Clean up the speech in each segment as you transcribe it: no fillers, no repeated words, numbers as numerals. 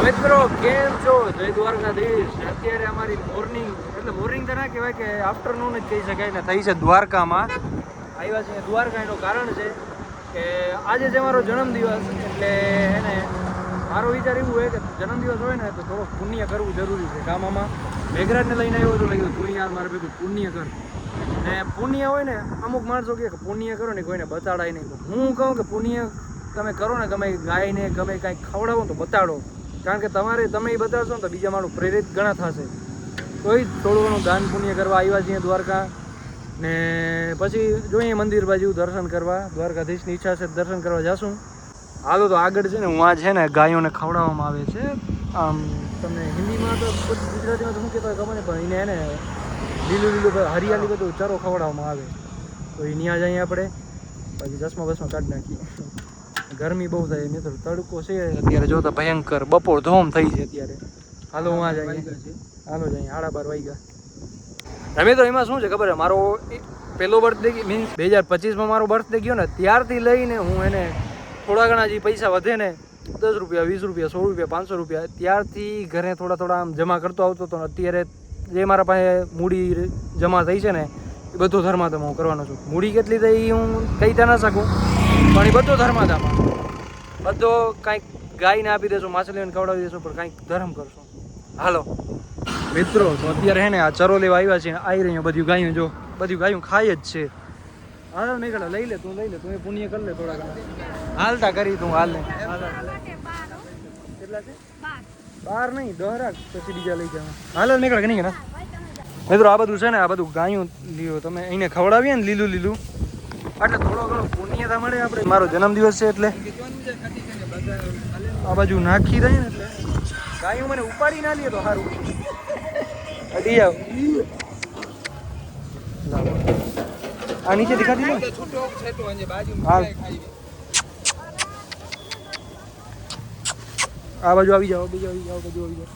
મિત્રો કેમ છો? જય દ્વારકાધીશ. અત્યારે અમારી મોર્નિંગ એટલે મોર્નિંગ તો ના કહેવાય કે આફ્ટરનૂન જ કહી શકાય ને થઈ છે દ્વારકામાં. આવ્યા છે દ્વારકા એનું કારણ છે કે આજે છે મારો જન્મદિવસ. એટલે એને મારો વિચાર એવું હોય કે જન્મદિવસ હોય ને તો થોડોક પુણ્ય કરવું જરૂરી છે. ગામમાં મેઘરાજને લઈને આવ્યો હતો, લઈ તું યાર મારે ભેગું પુણ્ય કર. ને પુણ્ય હોય ને અમુક માણસો કહે કે પુણ્ય કરો ને કોઈને બતાડાય નહીં. હું કહું કે પુણ્ય તમે કરો ને, ગમે ગાયને ગમે કાંઈક ખવડાવો તો બતાડો. કારણ કે તમે એ બતાવશો ને તો બીજા માણું પ્રેરિત ઘણા થશે. કોઈ થોડું ઘણું દાન પુણ્ય કરવા આવ્યા છીએ દ્વારકા. ને પછી જોઈએ મંદિર બાજુ દર્શન કરવા. દ્વારકાધીશની ઈચ્છા છે દર્શન કરવા જશું. હાલો તો આગળ છે ને હું આ છે ને ગાયોને ખવડાવવામાં આવે છે. આમ તમને હિન્દીમાં તો ગુજરાતીમાં તો શું કહેતા ખબર નહીં, પણ એને લીલું હરિયાળી બધું ચરો ખવડાવવામાં આવે. તો એ ત્યાં જઈએ આપણે, પછી ચશ્મા બસમાં કાઢી નાખીએ. ગરમી બહુ થાય મિત્રો, તડકો છે અત્યારે જોતા ભયંકર. બપોર ધોમ થઈ છે અત્યારે. હાલો હું આ જઈએ, હાલો જઈએ 12:30 વાગ્યા. મિત્રો એમાં શું છે ખબર છે, મારો પહેલો બર્થડે મીન્સ 2025માં મારો બર્થડે ગયો ને ત્યારથી લઈને હું એને થોડા ઘણા જે પૈસા વધે ને 10 રૂપિયા 20 રૂપિયા 100 રૂપિયા 500 રૂપિયા ત્યારથી ઘરે થોડા આમ જમા કરતો આવતો હતો. અત્યારે જે મારા પાસે મૂડી જમા થઈ છે ને એ બધો ધર્માદામ હું કરવાનો છું. મૂડી કેટલી થઈ હું કહી તો ના શકું, પણ એ બધો ધર્માદામાં બધો કાંઈક ગાયને આપી દેશું, માછલીઓને ખવડાવી દેશું, પણ કાંઈક ધર્મ કરશું. હાલો મિત્રો, તો અત્યારે હે ને આ ચરો લેવા આવ્યા છે. આવી રહ્યો બધું ગાયું, જો બધું ગાયું ખાય જ છે. હાલ નીકળે, લઈ લે તું પુણ્ય કરી લે થોડા ઘણા. હાલતા કરી તું હાલ ને. કેટલા છે? 12 નહીં 10 રાખ, પછી બીજા લઈ જવા. હાલ નીકળે કે નહીં ને મિત્રો. આ બધું છે ને, આ બધું ગાયું લ્યો તમે એને ખવડાવીએ ને લીલું એટલે થોડો ઘણો પુણ્યતા મળે. આપણે મારો જન્મદિવસ છે એટલે આ બાજુ નાખી દઈએ ને એટલે ગાયું મને ઉપાડી ના લે તો સારું. અડી જાવ આ નીચે દેખાતી ને. આ બાજુ આવી જાઓ, બીજું આવી જાઓ, બધું આવી જાઓ.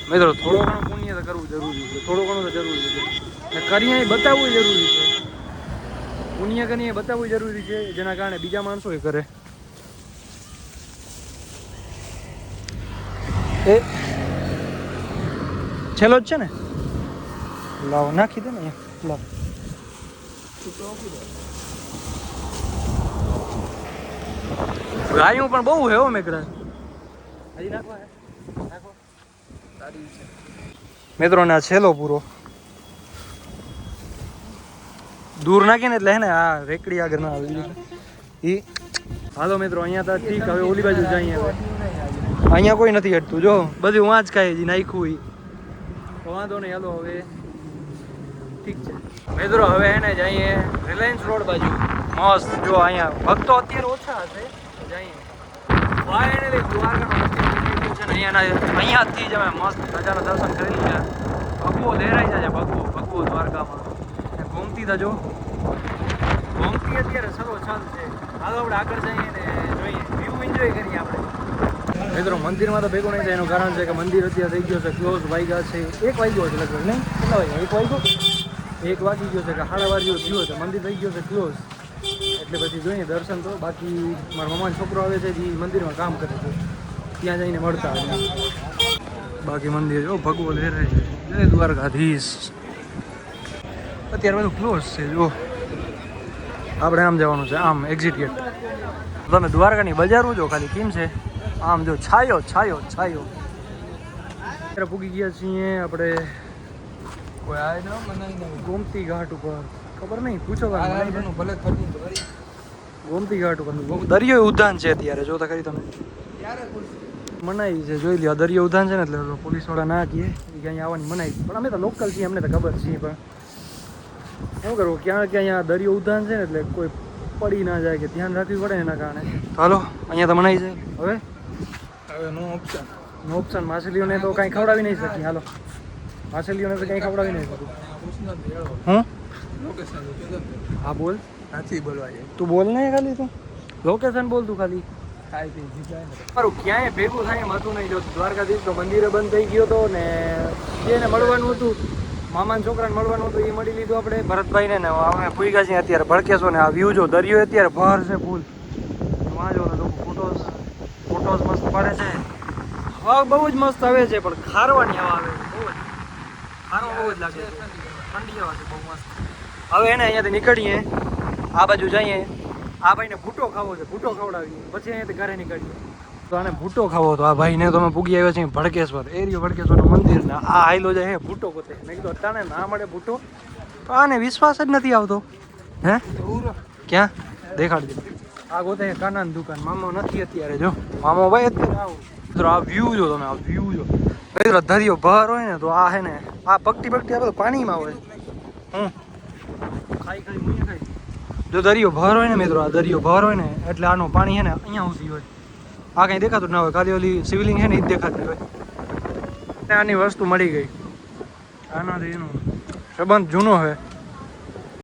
મિત્રો થોડો ઘણો પુણ્ય તો કરવું જરૂરી છે, થોડું ઘણું તો જરૂરી છે. કરીએ બતાવવું જરૂરી છે, પુણ્ય કરીએ બતાવવું જરૂરી છે, જેના કારણે બીજા માણસો એ કરે. એ છેલ્લો જ છે ને, લાવો નાખી દે ને. લાવ ગાયું પણ બહુ હે હો મેઘરાજ. હજી નાખવા નાખો મિત્રો ને. આ છેલ્લો પૂરો દૂર નાખીને એટલે હે ને આ રેકડી આગળ ના આવી. હાલો મિત્રો, અહીંયા તો ઠીક. હવે ઓલી બાજુ જઈએ. હવે અહીંયા કોઈ નથી હટતું, જો બધું વાંચ ખાય છે નાખ્યું તો વાંધો નહીં. હાલો હવે ઠીક છે મિત્રો. હવે એને જઈએ રિલાયન્સ રોડ બાજુ. મસ્ત જો અહીંયા ભક્તો અત્યારે ઓછા હશે. જઈએ ફાઇનલી દ્વારકાનું મંદિર છે ને અહીંયાથી જ અમે મસ્ત રાજાના દર્શન કરી લીધા. ભગવો લહેરાઈ જાય, ભગવો દ્વારકામાં. ગોમતી જો ગોમતી અત્યારે સર્વ છંદ છે. હાલો આપણે આગળ જઈએ ને જોઈએ, વ્યૂ એન્જોય કરીએ આપણે. મિત્રો મંદિરમાં તો ભેગું નહીં થાય એનું કારણ છે કે મંદિર અત્યારે થઈ ગયો છે ક્લોઝ. વાગ્યા છે 1 વાગ્યો છે લગભગ, નહીં કેટલા વાગ્યા? 1 વાગી ગયો છે કે 12:30 જેવો થયો છે. મંદિર થઈ ગયો છે ક્લોઝ, એટલે પછી જોઈએ દર્શન તો. બાકી મારા મમ્માનો છોકરો આવે છે જે મંદિરમાં કામ કરે છે, ત્યાં જઈને મળતા આવે. બાકી મંદિર જો ભગવો લહેરાય છે. જય દ્વારકાધીશ. અત્યારે બધું ક્લોઝ છે. જો આપણે આમ જવાનું છે, આમ એક્ઝિટ ગેટ. તમે દ્વારકાની બજારું જો ખાલી કેમ છે, આમ જો છાયો. અત્યારે પૂગી ગયા છીએ આપણે કોઈ આવે ને ગોમતી ઘાટ ઉપર. ખબર નહીં, પૂછો ભલે. ગોમતી ઘાટ ઉપર દરિયો ઉદ્યાન છે અત્યારે, જોતા કરી તમે મનાઈ છે. જોઈ લ્યો દરિયો ઉદ્યાન છે ને, એટલે પોલીસવાળા ના કહીએ કે અહીંયા આવવાની મનાઈ. પણ અમે તો લોકલ છીએ, અમને તો ખબર છે. પણ શું કરવું, ક્યાં અહીંયા દરિયો ઉદ્યાન છે ને, એટલે કોઈ પડી ના જાય કે ધ્યાન રાખવી પડે એના કારણે. હાલો અહીંયા તો મનાઈ છે. હવે નો ઓપ્શન. માછલીઓને તો કાંઈ ખવડાવી નહીં શકીએ. હાલો માછલીઓને તો કંઈ ખવડાવી નહીં શકું. હું હા બોલ, નથી બોલવા જાય. તું બોલ ને ખાલી, તું લોકેશન બોલ તું ખાલી. મારું ક્યાંય ભેગું થાય એમ હતું નહીં. જો દ્વારકાધીશ તો મંદિરે બંધ થઈ ગયો હતો ને જેને મળવાનું હતું, મામાના છોકરાને મળવાનું હતું, એ મળી લીધું આપણે ભરતભાઈને. ને અમે પૂઈ ગયા છીએ અત્યારે ભડકેશો ને. આ વ્યૂ જો દરિયો અત્યારે ભર છે ફૂલ. વાં જો લોકો ફોટોસ મસ્ત પાડે છે. હવા બહુ જ મસ્ત આવે છે, પણ ખારવાની હવા આવે છે. બહુ જ ખારો બહુ જ લાગે છે. ઠંડી હવા છે બહુ મસ્ત. હવે એને અહીંયાથી નીકળીએ, આ બાજુ જઈએ. આ ભાઈને ભૂટો ખાવો છે, ભૂટો ખવડાવીએ, પછી અહીંયાથી ઘરે નીકળીએ. તો આને ભૂટો ખાવો તો આ ભાઈને તો અમે પૂગી આવ્યા છીએ ભડકેશ્વર, એરિયો ભડકેશ્વરનું મંદિર ને આ હાઈલો જાય હે ભૂટો ગોતે. મેં કીધું અટાણે ના મળે ભૂટો, તો આને વિશ્વાસ જ નથી આવતો. હે ક્યાં દેખાડજો. આ ગોતે કાનાની દુકાન, મામો નથી અત્યારે. જો મામો ભાઈ અત્યારે આવું. મિત્રો આ વ્યૂ જો તમે, આ વ્યૂ જો. મિત્રો દરિયો બહાર હોય ને તો આ હે ને આ પગટી આ બધું પાણીમાં હોય. ખાઈ મુએ ખાઈ. જો દરિયો બહાર હોય ને મિત્રો, આ દરિયો બહાર હોય ને એટલે આનું પાણી છે ને અહીંયા સુધી હોય. આ કંઈ દેખાતું ના હોય, ખાલી ઓલી શિવલિંગ છે ને એ જ દેખાતી હોય. આની વસ્તુ મળી ગઈ. આનાથી એનો સંબંધ જૂનો છે.